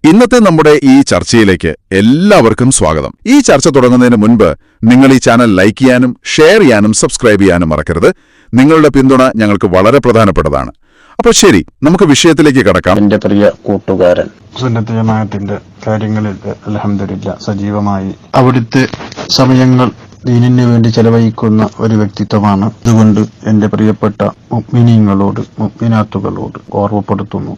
ഇന്നത്തെ നമ്മുടെ ഈ ചർച്ചയിലേക്ക് എല്ലാവർക്കും സ്വാഗതം. ഈ ചർച്ച തുടങ്ങുന്നതിന് മുൻപ് നിങ്ങൾ ഈ ചാനൽ ലൈക്ക് ചെയ്യാനും ഷെയർ ചെയ്യാനും സബ്സ്ക്രൈബ് ചെയ്യാനും മറക്കരുത്. നിങ്ങളുടെ പിന്തുണ ഞങ്ങൾക്ക് വളരെ പ്രധാനപ്പെട്ടതാണ്. അപ്പോൾ ശരി, നമുക്ക് വിഷയത്തിലേക്ക് കടക്കാം. എന്റെ പ്രിയ കൂട്ടുകാരൻ, സുന്നത്ത് ജമാഅത്തിന്റെ കാര്യങ്ങളിൽ അൽഹംദുലില്ലാഹ് സജീവമായി അവിടുത്തെ സമയങ്ങൾ ദീനിന് വേണ്ടി ചെലവഴിക്കുന്ന ഒരു വ്യക്തിത്വമാണ്. അതുകൊണ്ട് എന്റെ പ്രിയപ്പെട്ട മുഅ്മിനീങ്ങളോട് മുഅ്മിനാത്തുകളോട് ഓർമ്മപ്പെടുത്തുന്നു,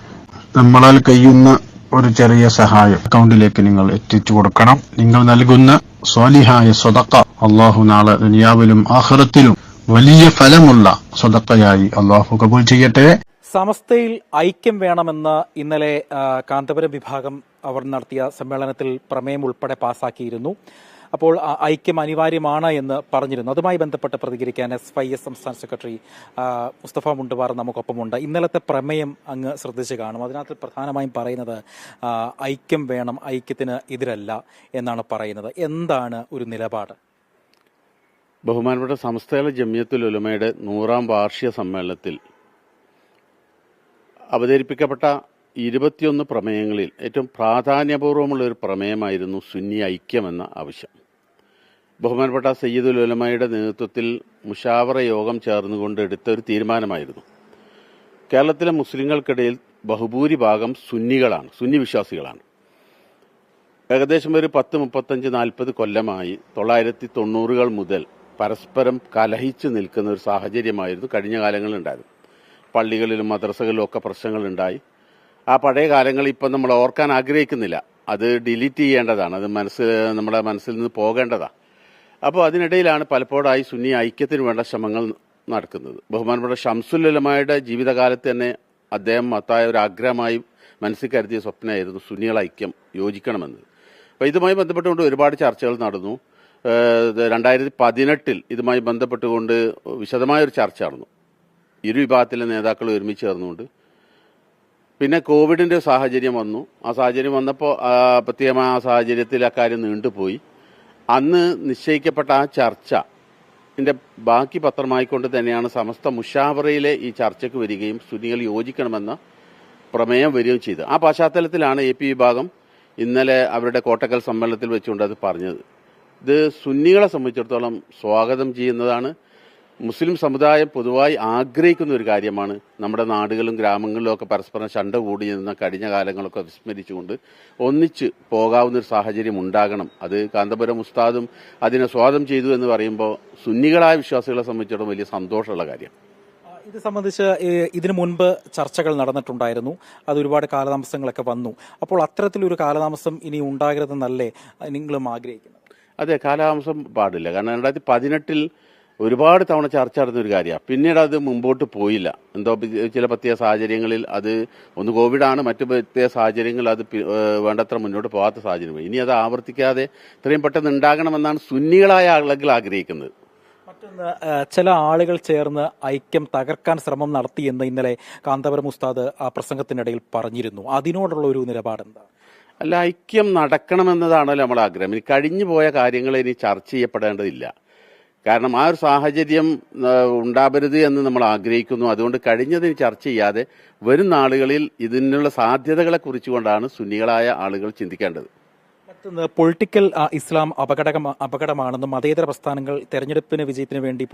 നമ്മളാൽ കഴിയുന്ന ഒരു ചെറിയ സഹായം അക്കൗണ്ടിലേക്ക് നിങ്ങൾ എത്തിച്ചു കൊടുക്കണം. നിങ്ങൾ നൽകുന്ന സ്വാലിഹായ സ്വതക്ക അള്ളാഹു നാളെ ദുനിയാവിലും ആഖിറത്തിലും വലിയ ഫലമുള്ള സ്വതക്കയായി അള്ളാഹു കബൂൽ ചെയ്യട്ടെ. സമസ്തയിൽ ഐക്യം വേണമെന്ന് ഇന്നലെ കാന്തപുരം വിഭാഗം അവർ നടത്തിയ സമ്മേളനത്തിൽ പ്രമേയം ഉൾപ്പെടെ പാസാക്കിയിരുന്നു. അപ്പോൾ ഐക്യം അനിവാര്യമാണ് എന്ന് പറഞ്ഞിരുന്നു. അതുമായി ബന്ധപ്പെട്ട് പ്രതികരിക്കാൻ SYS സംസ്ഥാന സെക്രട്ടറി മുസ്തഫ മുണ്ടുവാർ നമുക്കൊപ്പമുണ്ട്. ഇന്നലത്തെ പ്രമേയം അങ്ങ് ശ്രദ്ധിച്ചു കാണും. അതിനകത്ത് പ്രധാനമായും പറയുന്നത് ഐക്യം വേണം, ഐക്യത്തിന് എതിരല്ല എന്നാണ് പറയുന്നത്. എന്താണ് ഒരു നിലപാട്? ബഹുമാനപ്പെട്ട സമസ്തയിലെ ജമിയത്തുൽ ഉലമയുടെ 100ാം വാർഷിക സമ്മേളനത്തിൽ അവതരിപ്പിക്കപ്പെട്ട 21 പ്രമേയങ്ങളിൽ ഏറ്റവും പ്രാധാന്യപൂർവ്വമുള്ള ഒരു പ്രമേയമായിരുന്നു സുന്നി ഐക്യമെന്ന ആവശ്യം. ബഹുമാനപ്പെട്ട സയ്യിദുൽ ഉലമയുടെ നേതൃത്വത്തിൽ മുഷാവറ യോഗം ചേർന്നുകൊണ്ട് എടുത്ത ഒരു തീരുമാനമായിരുന്നു. കേരളത്തിലെ മുസ്ലിങ്ങൾക്കിടയിൽ ബഹുഭൂരിഭാഗം സുന്നികളാണ്, സുന്നി വിശ്വാസികളാണ്. ഏകദേശം ഒരു 10, 35, 40 കൊല്ലമായി 990-കൾ മുതൽ പരസ്പരം കലഹിച്ചു നിൽക്കുന്ന ഒരു സാഹചര്യമായിരുന്നു കഴിഞ്ഞ കാലങ്ങളിലുണ്ടായത്. പള്ളികളിലും മദ്രസകളിലും ഒക്കെ പ്രശ്നങ്ങളുണ്ടായി. ആ പഴയ കാലങ്ങൾ ഇപ്പം നമ്മൾ ഓർക്കാൻ ആഗ്രഹിക്കുന്നില്ല. അത് ഡിലീറ്റ് ചെയ്യേണ്ടതാണ്, അത് നമ്മുടെ മനസ്സിൽ നിന്ന് പോകേണ്ടതാണ്. അപ്പോൾ അതിനിടയിലാണ് പലപ്പോഴായി സുന്നി ഐക്യത്തിന് വേണ്ട ശ്രമങ്ങൾ നടക്കുന്നത്. ബഹുമാനപ്പെട്ട ഷംസുൽ ഉലമയുടെ ജീവിതകാലത്ത് തന്നെ അദ്ദേഹം മഹത്തായ ഒരു ആഗ്രഹമായി മനസ്സിൽ കരുതിയ സ്വപ്നമായിരുന്നു സുന്നികൾ ഐക്യം യോജിക്കണമെന്ന്. അപ്പോൾ ഇതുമായി ബന്ധപ്പെട്ടുകൊണ്ട് ഒരുപാട് ചർച്ചകൾ നടന്നു. 2018 ഇതുമായി ബന്ധപ്പെട്ടുകൊണ്ട് വിശദമായൊരു ചർച്ച നടന്നു. ഇരു വിഭാഗത്തിലെ നേതാക്കൾ ഒരുമിച്ച് ചേർന്നുകൊണ്ട്. പിന്നെ കോവിഡിൻ്റെ സാഹചര്യം വന്നു. ആ സാഹചര്യം വന്നപ്പോൾ പ്രത്യേകമായ ആ സാഹചര്യത്തിൽ അക്കാര്യം നീണ്ടുപോയി. അന്ന് നിശ്ചയിക്കപ്പെട്ട ആ ചർച്ചൻ്റെ ബാക്കി പത്രമായിക്കൊണ്ട് തന്നെയാണ് സമസ്ത മുഷാവറയിലെ ഈ ചർച്ചയ്ക്ക് വരികയും സുന്നികൾ യോജിക്കണമെന്ന പ്രമേയം വരികയും ചെയ്തത്. ആ പശ്ചാത്തലത്തിലാണ് AP വിഭാഗം ഇന്നലെ അവരുടെ കോട്ടക്കൽ സമ്മേളനത്തിൽ വെച്ചുകൊണ്ട് അത് പറഞ്ഞത്. ഇത് സുന്നികളെ സംബന്ധിച്ചിടത്തോളം സ്വാഗതം ചെയ്യുന്നതാണ്. മുസ്ലിം സമുദായം പൊതുവായി ആഗ്രഹിക്കുന്ന ഒരു കാര്യമാണ്. നമ്മുടെ നാടുകളും ഗ്രാമങ്ങളിലും ഒക്കെ പരസ്പരം ശണ്ട കൂടി നിന്ന കഴിഞ്ഞ കാലങ്ങളൊക്കെ വിസ്മരിച്ചുകൊണ്ട് ഒന്നിച്ച് പോകാവുന്നൊരു സാഹചര്യം ഉണ്ടാകണം. അത് കാന്തപുരം ഉസ്താദും അതിനെ സ്വാഗതം ചെയ്തു എന്ന് പറയുമ്പോൾ സുന്നികളായ വിശ്വാസികളെ സംബന്ധിച്ചിടത്തോളം വലിയ സന്തോഷമുള്ള കാര്യം. ഇത് സംബന്ധിച്ച് ഇതിനു മുൻപ് ചർച്ചകൾ നടന്നിട്ടുണ്ടായിരുന്നു. അത് ഒരുപാട് കാലതാമസങ്ങളൊക്കെ വന്നു. അപ്പോൾ അത്തരത്തിലൊരു കാലതാമസം ഇനി ഉണ്ടാകരുതെന്നല്ലേ നിങ്ങളും ആഗ്രഹിക്കുന്നത്? അതെ, കാലതാമസം പാടില്ല. കാരണം 2018 ഒരുപാട് തവണ ചർച്ച നടന്നൊരു കാര്യമാണ്. പിന്നീട് അത് മുമ്പോട്ട് പോയില്ല. എന്തോ ചില പ്രത്യേക സാഹചര്യങ്ങളിൽ അത് ഒന്ന് കോവിഡാണ്, മറ്റു പ്രത്യേക സാഹചര്യങ്ങളിൽ അത് വേണ്ടത്ര മുന്നോട്ട് പോകാത്ത സാഹചര്യം. ഇനി അത് ആവർത്തിക്കാതെ ഇത്രയും പെട്ടെന്ന് ഉണ്ടാകണമെന്നാണ് സുന്നികളായ ആളുകൾ ആഗ്രഹിക്കുന്നത്. മറ്റൊന്ന്, ചില ആളുകൾ ചേർന്ന് ഐക്യം തകർക്കാൻ ശ്രമം നടത്തിയെന്ന് ഇന്നലെ കാന്തപുരം ഉസ്താദ് ആ പ്രസംഗത്തിനിടയിൽ പറഞ്ഞിരുന്നു. അതിനോടുള്ള ഒരു നിലപാട് എന്താണ്? അല്ല, ഐക്യം നടക്കണമെന്നതാണല്ലോ നമ്മൾ ആഗ്രഹം. ഇനി കഴിഞ്ഞു പോയ കാര്യങ്ങളെ ഇനി ചർച്ച ചെയ്യപ്പെടേണ്ടതില്ല. കാരണം ആ ഒരു സാഹചര്യം ഉണ്ടാവരുത് എന്ന് നമ്മൾ ആഗ്രഹിക്കുന്നു. അതുകൊണ്ട് കഴിഞ്ഞതിന് ചർച്ച ചെയ്യാതെ വരും നാളുകളിൽ ഇതിനുള്ള സാധ്യതകളെ കുറിച്ചുകൊണ്ടാണ് സുന്നികളായ ആളുകൾ ചിന്തിക്കേണ്ടത്. മറ്റൊന്ന്, പൊളിറ്റിക്കൽ ഇസ്ലാം അപകടമാണെന്നും മതേതര പ്രസ്ഥാനങ്ങൾ തെരഞ്ഞെടുപ്പിന് വിജയത്തിന് വേണ്ടി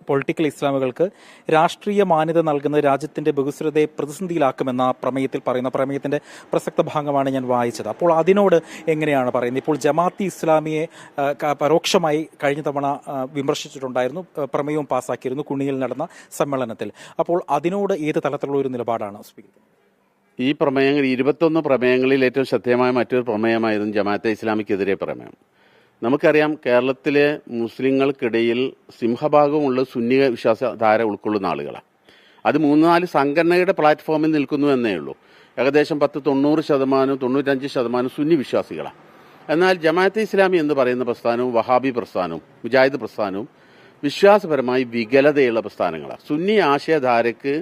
പൊളിറ്റിക്കൽ ഇസ്ലാമുകൾക്ക് രാഷ്ട്രീയ മാന്യത നൽകുന്നത് രാജ്യത്തിന്റെ ബഹുസ്വരതയെ പ്രതിസന്ധിയിലാക്കുമെന്ന പ്രമേയത്തിൽ പറയുന്ന പ്രമേയത്തിന്റെ പ്രസക്ത ഭാഗമാണ് ഞാൻ വായിച്ചത്. അപ്പോൾ അതിനോട് എങ്ങനെയാണ് പറയുന്നത്? ഇപ്പോൾ ജമാഅത്തെ ഇസ്ലാമിയെ പരോക്ഷമായി കഴിഞ്ഞ തവണ വിമർശിച്ചിട്ടുണ്ടായിരുന്നു, പ്രമേയവും പാസ്സാക്കിയിരുന്നു കുണിയിൽ നടന്ന സമ്മേളനത്തിൽ. അപ്പോൾ അതിനോട് ഏത് തലത്തിലുള്ള ഒരു നിലപാടാണ് സ്വീകരിക്കുന്നത്? ഈ പ്രമേയങ്ങൾ 21 പ്രമേയങ്ങളിൽ ഏറ്റവും ശ്രദ്ധേയമായ മറ്റൊരു പ്രമേയമായിരുന്നു ജമാഅത്തെ ഇസ്ലാമിക്കെതിരെ പ്രമേയം. നമുക്കറിയാം, കേരളത്തിലെ മുസ്ലിങ്ങൾക്കിടയിൽ സിംഹഭാഗമുള്ള സുന്നി വിശ്വാസധാര ഉൾക്കൊള്ളുന്ന ആളുകളാണ്. അത് 3-4 സംഘടനയുടെ പ്ലാറ്റ്ഫോമിൽ നിൽക്കുന്നു എന്നേ ഉള്ളൂ. ഏകദേശം 90%, 95% സുന്നി വിശ്വാസികളാണ്. എന്നാൽ ജമാഅത്തെ ഇസ്ലാമി എന്ന് പറയുന്ന പ്രസ്ഥാനവും വഹാബി പ്രസ്ഥാനവും മുജാഹിദ് പ്രസ്ഥാനവും വിശ്വാസപരമായി വികലതയുള്ള പ്രസ്ഥാനങ്ങളാണ്. സുന്നി ആശയധാരയ്ക്ക്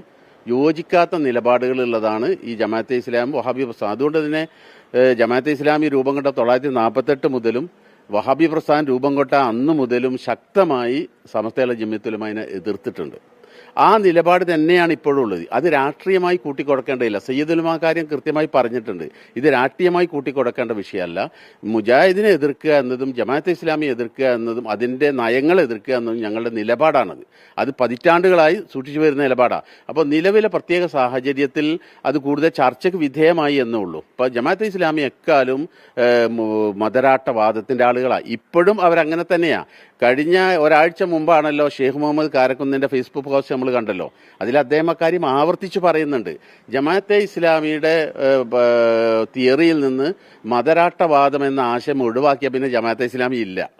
യോജിക്കാത്ത നിലപാടുകളുള്ളതാണ് ഈ ജമാഅത്തെ ഇസ്ലാം വഹാബി പ്രസ്ഥാനം. അതുകൊണ്ട് തന്നെ ജമാഅത്തെ ഇസ്ലാമി രൂപം കൊണ്ട 1948 മുതലും വഹാബി പ്രസ്ഥാനം രൂപം കൊണ്ട അന്ന് മുതലും ശക്തമായി സമസ്തയിലെ ജമിയത്തുൽ ഉലമയെ എതിർത്തിട്ടുണ്ട്. ആ നിലപാട് തന്നെയാണ് ഇപ്പോഴും ഉള്ളത്. അത് രാഷ്ട്രീയമായി കൂട്ടിക്കൊടുക്കേണ്ടതില്ല. സയ്യിദുൽ ഉലമ കാര്യം കൃത്യമായി പറഞ്ഞിട്ടുണ്ട്. ഇത് രാഷ്ട്രീയമായി കൂട്ടിക്കൊടുക്കേണ്ട വിഷയമല്ല. മുജാഹിദിനെ എതിർക്കുക എന്നതും ജമാഅത്തെ ഇസ്ലാമിയെ എതിർക്കുക എന്നതും അതിൻ്റെ നയങ്ങൾ എതിർക്കുക എന്നതും ഞങ്ങളുടെ നിലപാടാണത്. അത് പതിറ്റാണ്ടുകളായി സൂക്ഷിച്ചു വരുന്ന നിലപാടാണ്. അപ്പോൾ നിലവിലെ പ്രത്യേക സാഹചര്യത്തിൽ അത് കൂടുതൽ ചർച്ചയ്ക്ക് വിധേയമായി എന്നേ ഉള്ളൂ. ഇപ്പോൾ ജമാഅത്തെ ഇസ്ലാമി എക്കാലും മതരാട്ടവാദത്തിൻ്റെ ആളുകളാണ്. ഇപ്പോഴും അവരങ്ങനെ തന്നെയാണ്. കഴിഞ്ഞ ഒരാഴ്ച മുമ്പാണല്ലോ ഷെയ്ഖ് മുഹമ്മദ് കാരക്കുന്നിൻ്റെ ഫേസ്ബുക്ക് പോസ്റ്റ് നമ്മൾ കണ്ടല്ലോ. അതിൽ അദ്ദേഹം അക്കാര്യം ആവർത്തിച്ച് പറയുന്നുണ്ട്. ജമാഅത്തെ ഇസ്ലാമിയുടെ തിയറിയിൽ നിന്ന് മതരാട്ടവാദം എന്ന ആശയം ഒഴിവാക്കിയ പിന്നെ ജമാഅത്തെ ഇസ്ലാമി ഇല്ല.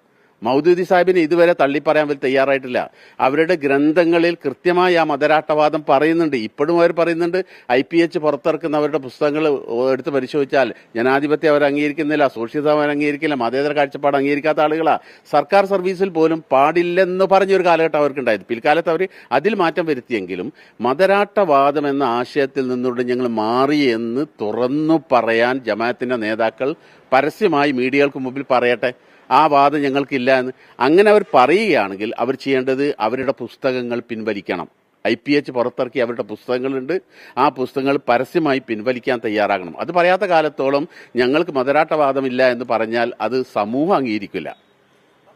മൗദൂദി സാഹിബിന് ഇതുവരെ തള്ളിപ്പറയാൻ തയ്യാറായിട്ടില്ല. അവരുടെ ഗ്രന്ഥങ്ങളിൽ കൃത്യമായി ആ മതരാട്ടവാദം പറയുന്നുണ്ട്. ഇപ്പോഴും അവർ പറയുന്നുണ്ട്. IPH പുറത്തിറക്കുന്ന അവരുടെ പുസ്തകങ്ങൾ എടുത്ത് പരിശോധിച്ചാൽ ജനാധിപത്യം അവർ അംഗീകരിക്കുന്നില്ല, സോഷ്യലിസം അവർ അംഗീകരിക്കില്ല, മതേതര കാഴ്ചപ്പാട് അംഗീകരിക്കാത്ത ആളുകളാണ്. സർക്കാർ സർവീസിൽ പോലും പാടില്ലെന്ന് പറഞ്ഞൊരു കാലഘട്ടം അവർക്കുണ്ടായത്. പിൽക്കാലത്ത് അവർ അതിൽ മാറ്റം വരുത്തിയെങ്കിലും മതരാട്ടവാദം എന്ന ആശയത്തിൽ നിന്നുകൊണ്ട് ഞങ്ങൾ മാറി എന്ന് തുറന്നു പറയാൻ ജമാഅത്തിന്റെ നേതാക്കൾ പരസ്യമായി മീഡിയകൾക്ക് മുമ്പിൽ പറയട്ടെ. ആ വാദം ഞങ്ങൾക്കില്ല എന്ന് അങ്ങനെ അവർ പറയുകയാണെങ്കിൽ അവർ ചെയ്യേണ്ടത് അവരുടെ പുസ്തകങ്ങൾ പിൻവലിക്കണം. IPH പുറത്തിറക്കി അവരുടെ പുസ്തകങ്ങളുണ്ട്. ആ പുസ്തകങ്ങൾ പരസ്യമായി പിൻവലിക്കാൻ തയ്യാറാകണം. അത് പറയാത്ത കാലത്തോളം ഞങ്ങൾക്ക് മതരാട്ടവാദമില്ല എന്ന് പറഞ്ഞാൽ അത് സമൂഹം അംഗീകരിക്കില്ല.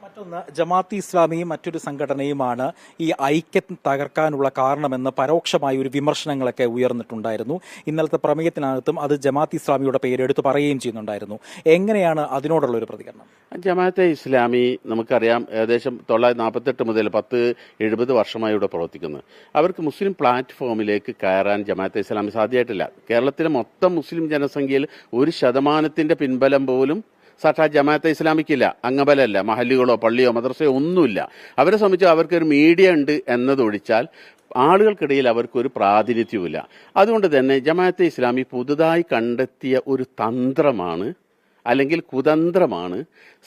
മറ്റൊന്ന്, ജമാഅത്തെ ഇസ്ലാമിയും മറ്റൊരു സംഘടനയുമാണ് ഈ ഐക്യം തകർക്കാനുള്ള കാരണമെന്ന് പരോക്ഷമായ ഒരു വിമർശനങ്ങളൊക്കെ ഉയർന്നിട്ടുണ്ടായിരുന്നു. ഇന്നലത്തെ പ്രമേയത്തിനകത്തും അത് ജമാഅത്തെ ഇസ്ലാമിയുടെ പേരെടുത്ത് പറയുകയും ചെയ്യുന്നുണ്ടായിരുന്നു. എങ്ങനെയാണ് അതിനോടുള്ള ഒരു പ്രതികരണം? ജമാഅത്തെ ഇസ്ലാമി നമുക്കറിയാം ഏകദേശം 1948 മുതൽ 70 വർഷമായി ഇവിടെ പ്രവർത്തിക്കുന്നത്. അവർക്ക് മുസ്ലിം പ്ലാറ്റ്ഫോമിലേക്ക് കയറാൻ ജമാഅത്തെ ഇസ്ലാമി സാധ്യമായിട്ടില്ല. കേരളത്തിലെ മൊത്തം മുസ്ലിം ജനസംഖ്യയിൽ 1% പിൻബലം പോലും സാക്ഷാത് ജമാഅത്തെ ഇസ്ലാമിക്കില്ല. അംഗബലമല്ല, മഹല്ലുകളോ പള്ളിയോ മദ്രസയോ ഒന്നുമില്ല. അവരെ സംബന്ധിച്ച് അവർക്കൊരു മീഡിയ ഉണ്ട് എന്നതൊഴിച്ചാൽ ആളുകൾക്കിടയിൽ അവർക്കൊരു പ്രാതിനിധ്യവുമില്ല. അതുകൊണ്ട് തന്നെ ജമാഅത്തെ ഇസ്ലാമി പുതുതായി കണ്ടെത്തിയ ഒരു തന്ത്രമാണ് അല്ലെങ്കിൽ കുതന്ത്രമാണ്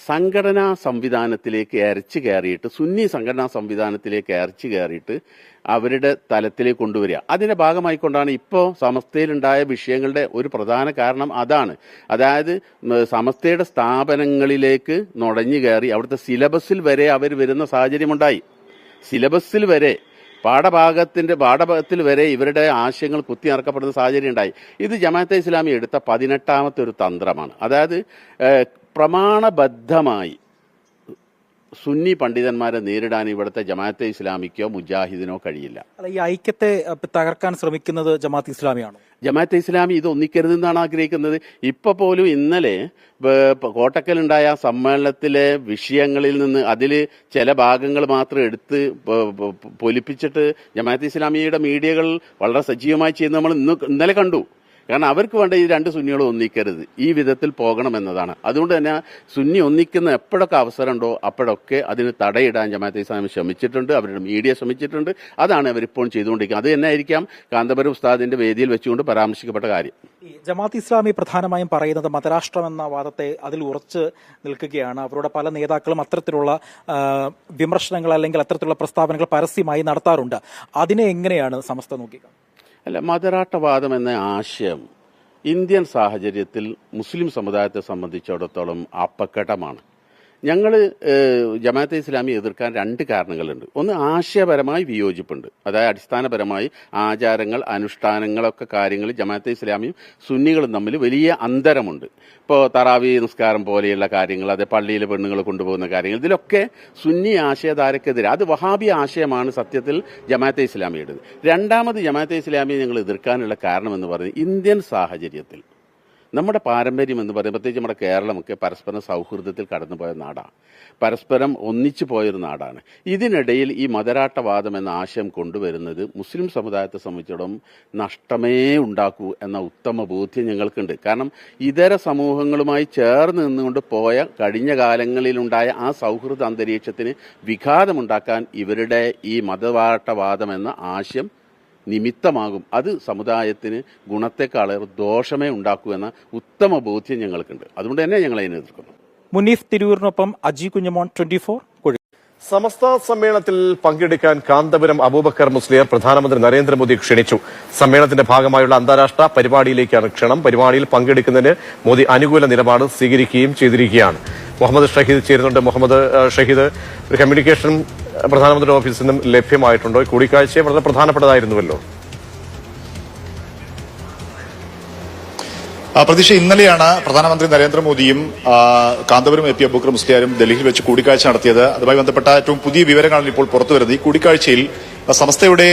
സംഘടനാ സംവിധാനത്തിലേക്ക് അരച്ചു കയറിയിട്ട്, സുന്നി സംഘടനാ സംവിധാനത്തിലേക്ക് അരച്ചു കയറിയിട്ട് അവരുടെ തലത്തിലേക്ക് കൊണ്ടുവരിക. അതിൻ്റെ ഭാഗമായിക്കൊണ്ടാണ് ഇപ്പോൾ സമസ്തയിലുണ്ടായ വിഷയങ്ങളുടെ ഒരു പ്രധാന കാരണം അതാണ്. അതായത് സമസ്തയുടെ സ്ഥാപനങ്ങളിലേക്ക് നുഴഞ്ഞു കയറി അവിടുത്തെ സിലബസിൽ വരെ അവർ വരുന്ന സാഹചര്യമുണ്ടായി. സിലബസിൽ വരെ പാഠഭാഗത്തിൽ വരെ ഇവരുടെ ആശയങ്ങൾ കുത്തിയിറക്കപ്പെടുന്ന സാഹചര്യം ഉണ്ടായി. ഇത് ജമാഅത്തെ ഇസ്ലാമി എടുത്ത 18ാമത്തെ ഒരു തന്ത്രമാണ്. അതായത് പ്രമാണബദ്ധമായി സുന്നി പണ്ഡിതന്മാരെ നേരിടാൻ ഇവിടുത്തെ ജമാഅത്തെ ഇസ്ലാമിക്കോ മുജാഹിദിനോ കഴിയില്ല. ഈ ഐക്യത്തെ തകർക്കാൻ ശ്രമിക്കുന്നത് ജമാഅത്തെ ഇസ്ലാമിയാണോ? ജമാഅത്തെ ഇസ്ലാമി ഇത് ഒന്നിക്കരുതെന്നാണ് ആഗ്രഹിക്കുന്നത്. ഇപ്പോൾ പോലും ഇന്നലെ കോട്ടക്കലുണ്ടായ സമ്മേളനത്തിലെ വിഷയങ്ങളിൽ നിന്ന് അതിൽ ചില ഭാഗങ്ങൾ മാത്രം എടുത്ത് പൊലിപ്പിച്ചിട്ട് ജമാഅത്തെ ഇസ്ലാമിയുടെ മീഡിയകൾ വളരെ സജീവമായി ചെയ്യുന്നത് നമ്മൾ ഇന്നലെ കണ്ടു. കാരണം അവർക്ക് വേണ്ട ഈ രണ്ട് സുന്നികളും ഒന്നിക്കരുത്, ഈ വിധത്തിൽ പോകണമെന്നതാണ്. അതുകൊണ്ട് തന്നെ സുന്നി ഒന്നിക്കുന്ന എപ്പോഴൊക്കെ അവസരമുണ്ടോ അപ്പോഴൊക്കെ അതിന് തടയിടാൻ ജമാഅത്തെ ഇസ്ലാമി ശ്രമിച്ചിട്ടുണ്ട്, അവരുടെ മീഡിയ ശ്രമിച്ചിട്ടുണ്ട്. അതാണ് അവരിപ്പോൾ ചെയ്തുകൊണ്ടിരിക്കുന്നത്. അത് തന്നെ ആയിരിക്കാം കാന്തപുരം ഉസ്താദിന്റെ വേദിയിൽ വെച്ചുകൊണ്ട് പരാമർശിക്കപ്പെട്ട കാര്യം. ജമാഅത്തെ ഇസ്ലാമി പ്രധാനമായും പറയുന്നത് മതരാഷ്ട്രം എന്ന വാദത്തെ അതിൽ ഉറച്ചു നിൽക്കുകയാണ്. അവരുടെ പല നേതാക്കളും അത്തരത്തിലുള്ള വിമർശനങ്ങൾ അല്ലെങ്കിൽ അത്തരത്തിലുള്ള പ്രസ്താവനകൾ പരസ്യമായി നടത്താറുണ്ട്. അതിനെ എങ്ങനെയാണ് സമസ്ത നോക്കുക? അല്ല, മതരാട്ടവാദം എന്ന ആശയം ഇന്ത്യൻ സാഹചര്യത്തിൽ മുസ്ലിം സമുദായത്തെ സംബന്ധിച്ചിടത്തോളം അപകടമാണ്. ഞങ്ങൾ ജമാഅത്തെ ഇസ്ലാമി എതിർക്കാൻ രണ്ട് കാരണങ്ങളുണ്ട്. ഒന്ന്, ആശയപരമായി വിയോജിപ്പുണ്ട്. അതായത് അടിസ്ഥാനപരമായി ആചാരങ്ങൾ, അനുഷ്ഠാനങ്ങളൊക്കെ കാര്യങ്ങളിൽ ജമാഅത്തെ ഇസ്ലാമിയും സുന്നികളും തമ്മിൽ വലിയ അന്തരമുണ്ട്. ഇപ്പോൾ തറാവി നിസ്കാരം പോലെയുള്ള കാര്യങ്ങൾ, അത് പള്ളിയിലെ പെണ്ണുങ്ങൾ കൊണ്ടുപോകുന്ന കാര്യങ്ങൾ, ഇതിലൊക്കെ സുന്നി ആശയധാരക്കെതിരെ, അത് വഹാബി ആശയമാണ് സത്യത്തിൽ ജമാഅത്തെ ഇസ്ലാമിയുടേത്. രണ്ടാമത് ജമാഅത്തെ ഇസ്ലാമിയെ ഞങ്ങൾ എതിർക്കാനുള്ള കാരണമെന്ന് പറയുന്നത് ഇന്ത്യൻ സാഹചര്യത്തിൽ നമ്മുടെ പാരമ്പര്യം എന്ന് പറയുന്നത്, പ്രത്യേകിച്ച് നമ്മുടെ കേരളമൊക്കെ പരസ്പരം സൗഹൃദത്തിൽ കടന്നുപോയ നാടാണ്, പരസ്പരം ഒന്നിച്ചു പോയൊരു നാടാണ്. ഇതിനിടയിൽ ഈ മതരാട്ടവാദം എന്ന ആശയം കൊണ്ടുവരുന്നത് മുസ്ലിം സമുദായത്തെ സംബന്ധിച്ചിടത്തോളം നഷ്ടമേ ഉണ്ടാക്കൂ എന്ന ഉത്തമ ബോധ്യം ഞങ്ങൾക്കുണ്ട്. കാരണം ഇതര സമൂഹങ്ങളുമായി ചേർന്ന് നിന്നുകൊണ്ട് പോയ കഴിഞ്ഞ കാലങ്ങളിലുണ്ടായ ആ സൗഹൃദ അന്തരീക്ഷത്തിന് വിഘാതമുണ്ടാക്കാൻ ഇവരുടെ ഈ മതരാട്ടവാദം എന്ന ആശയം നിമിത്തമാകും. അത് സമുദായത്തിന് ഗുണത്തെക്കാളേറെ ദോഷമേ ഉണ്ടാക്കൂ എന്ന ഉത്തമ ബോധ്യം ഞങ്ങൾക്കുണ്ട്. അതുകൊണ്ട് തന്നെ ഞങ്ങൾ അതിനെ എതിർക്കുന്നു. മുനീഫ് തിരൂരിനൊപ്പം അജി കുഞ്ഞുമോൻ, 24 കോഴി. സമസ്ത സമ്മേളനത്തിൽ പങ്കെടുക്കാൻ കാന്തപുരം അബൂബക്കർ മുസ്ലിയാർ പ്രധാനമന്ത്രി നരേന്ദ്രമോദി ക്ഷണിച്ചു. സമ്മേളനത്തിന്റെ ഭാഗമായുള്ള അന്താരാഷ്ട്ര പരിപാടിയിലേക്കാണ് ക്ഷണം. പരിപാടിയിൽ പങ്കെടുക്കുന്നതിന് മോദി അനുകൂല നിലപാട് സ്വീകരിക്കുകയും ചെയ്തിരിക്കുകയാണ്. മുഹമ്മദ് ഷഹീദ് ചേരുന്നുണ്ട്. മുഹമ്മദ് ഷഹീദ്, ഒരു കമ്മ്യൂണിക്കേഷൻ പ്രധാനമന്ത്രിയുടെ ഓഫീസിൽ നിന്നും ലഭ്യമായിട്ടുണ്ടോ? കൂടിക്കാഴ്ച വളരെ പ്രധാനപ്പെട്ടതായിരുന്നുവല്ലോ. പ്രതീക്ഷ, ഇന്നലെയാണ് പ്രധാനമന്ത്രി നരേന്ദ്രമോദിയും കാന്തപുരം എ പി അബൂബക്കർ മുസ്ലിയാരും ഡൽഹിയിൽ വെച്ച് കൂടിക്കാഴ്ച നടത്തിയത്. അതുമായി ബന്ധപ്പെട്ട ഏറ്റവും പുതിയ വിവരങ്ങളാണ് ഇപ്പോൾ പുറത്തുവരുന്നത്. ഈ കൂടിക്കാഴ്ചയിൽ സമസ്തയുടെ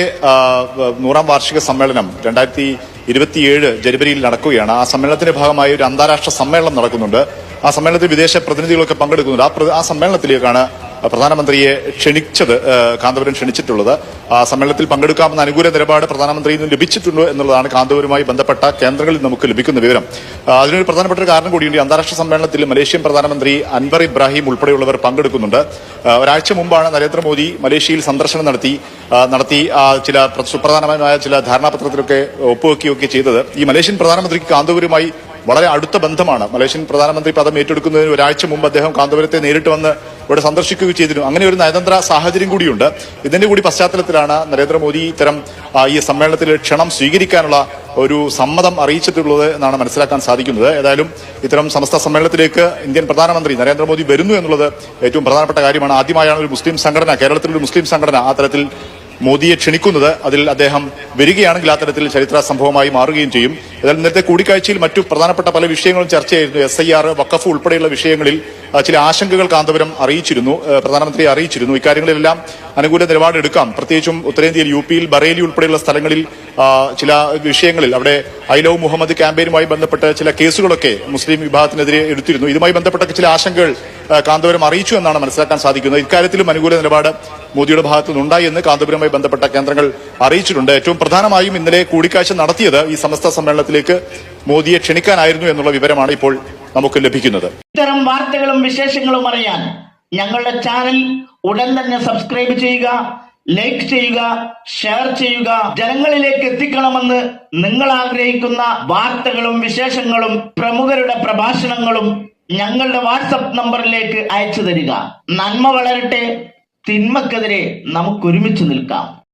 100ാം വാർഷിക സമ്മേളനം 2027 ജനുവരിയിൽ നടക്കുകയാണ്. ആ സമ്മേളനത്തിന്റെ ഭാഗമായി ഒരു അന്താരാഷ്ട്ര സമ്മേളനം നടക്കുന്നുണ്ട്. ആ സമ്മേളനത്തിൽ വിദേശ പ്രതിനിധികളൊക്കെ പങ്കെടുക്കുന്നുണ്ട്. ആ സമ്മേളനത്തിലേക്കാണ് പ്രധാനമന്ത്രിയെ ക്ഷണിച്ചത്, കാന്തപുരം ക്ഷണിച്ചിട്ടുള്ളത്. ആ സമ്മേളനത്തിൽ പങ്കെടുക്കാമെന്ന അനുകൂല നിലപാട് പ്രധാനമന്ത്രിയിൽ നിന്ന് ലഭിച്ചിട്ടുണ്ട് എന്നുള്ളതാണ് കാന്തപുരവുമായി ബന്ധപ്പെട്ട കേന്ദ്രങ്ങളിൽ നമുക്ക് ലഭിക്കുന്ന വിവരം. അതിനൊരു പ്രധാനപ്പെട്ട ഒരു കാരണം കൂടിയുണ്ട്. അന്താരാഷ്ട്ര സമ്മേളനത്തിൽ മലേഷ്യൻ പ്രധാനമന്ത്രി അൻവർ ഇബ്രാഹിം ഉൾപ്പെടെയുള്ളവർ പങ്കെടുക്കുന്നുണ്ട്. ഒരാഴ്ച മുമ്പാണ് നരേന്ദ്രമോദി മലേഷ്യയിൽ സന്ദർശനം നടത്തി ചില സുപ്രധാനമായ ചില ധാരണാപത്രത്തിലൊക്കെ ഒപ്പുവെക്കുകയൊക്കെ ചെയ്തത്. ഈ മലേഷ്യൻ പ്രധാനമന്ത്രിക്ക് കാന്തപുരവുമായി വളരെ അടുത്ത ബന്ധമാണ്. മലേഷ്യൻ പ്രധാനമന്ത്രി പദം ഏറ്റെടുക്കുന്നതിന് ഒരാഴ്ച മുമ്പ് അദ്ദേഹം കാന്തപുരത്തെ നേരിട്ട് വന്ന് ഇവിടെ സന്ദർശിക്കുകയും ചെയ്തിരുന്നു. അങ്ങനെ ഒരു നയതന്ത്ര സാഹചര്യം കൂടിയുണ്ട്. ഇതിന്റെ കൂടി പശ്ചാത്തലത്തിലാണ് നരേന്ദ്രമോദി ഇത്തരം ഈ സമ്മേളനത്തിൽ ക്ഷണം സ്വീകരിക്കാനുള്ള ഒരു സമ്മതം അറിയിച്ചിട്ടുള്ളത് എന്നാണ് മനസ്സിലാക്കാൻ സാധിക്കുന്നത്. ഏതായാലും ഇത്തരം സമസ്ത സമ്മേളനത്തിലേക്ക് ഇന്ത്യൻ പ്രധാനമന്ത്രി നരേന്ദ്രമോദി വരുന്നു എന്നുള്ളത് ഏറ്റവും പ്രധാനപ്പെട്ട കാര്യമാണ്. ആദ്യമായാണ് ഒരു മുസ്ലിം സംഘടന, കേരളത്തിലൊരു മുസ്ലിം സംഘടന ആ തരത്തിൽ മോദിയെ ക്ഷണിക്കുന്നത്. അതിൽ അദ്ദേഹം വരികയാണെങ്കിൽ ആ തരത്തിൽ ചരിത്ര സംഭവമായി മാറുകയും ചെയ്യും. ഏതായാലും ഇന്നത്തെ കൂടിക്കാഴ്ചയിൽ മറ്റു പ്രധാനപ്പെട്ട പല വിഷയങ്ങളും ചർച്ചയായിരുന്നു. SIR, വഖഫ് ഉൾപ്പെടെയുള്ള വിഷയങ്ങളിൽ ചില ആശങ്കകൾ കാന്തപുരം പ്രധാനമന്ത്രിയെ അറിയിച്ചിരുന്നു. ഇക്കാര്യങ്ങളിലെല്ലാം അനുകൂല നിലപാടെടുക്കാം. പ്രത്യേകിച്ചും ഉത്തരേന്ത്യയിൽ UP യിൽ ബറേലി ഉൾപ്പെടെയുള്ള സ്ഥലങ്ങളിൽ ചില വിഷയങ്ങളിൽ അവിടെ ഐ ലവ് മുഹമ്മദ് ക്യാമ്പയിനുമായി ബന്ധപ്പെട്ട് ചില കേസുകളൊക്കെ മുസ്ലിം വിഭാഗത്തിനെതിരെ എടുത്തിരുന്നു. ഇതുമായി ബന്ധപ്പെട്ട ചില ആശങ്കകൾ കാന്തപുരം അറിയിച്ചു എന്നാണ് മനസ്സിലാക്കാൻ സാധിക്കുന്നത്. ഇക്കാര്യത്തിലും അനുകൂല നിലപാട് മോദിയുടെ ഭാഗത്തു നിന്നുണ്ടായി എന്ന് കാന്തപുരവുമായി ബന്ധപ്പെട്ട കേന്ദ്രങ്ങൾ അറിയിച്ചിട്ടുണ്ട്. ഏറ്റവും പ്രധാനമായും ഇന്നലെ കൂടിക്കാഴ്ച നടത്തിയത് ഈ സമസ്ത സമ്മേളനത്തിലേക്ക് മോദിയെ ക്ഷണിക്കാനായിരുന്നു എന്നുള്ള വിവരമാണ് ഇപ്പോൾ നമുക്ക് ലഭിക്കുന്നത്. ഇത്തരം വാർത്തകളും വിശേഷങ്ങളും അറിയാൻ ഞങ്ങളുടെ ചാനൽ ഉടൻ തന്നെ സബ്സ്ക്രൈബ് ചെയ്യുക, ലൈക്ക് ചെയ്യുക, ഷെയർ ചെയ്യുക. ജനങ്ങളിലേക്ക് എത്തിക്കണമെന്ന് നിങ്ങൾ ആഗ്രഹിക്കുന്ന വാർത്തകളും വിശേഷങ്ങളും പ്രമുഖരുടെ പ്രഭാഷണങ്ങളും ഞങ്ങളുടെ വാട്സപ്പ് നമ്പറിലേക്ക് അയച്ചു തരിക. നന്മ വളരട്ടെ, തിന്മക്കെതിരെ നമുക്കൊരുമിച്ച് നിൽക്കാം.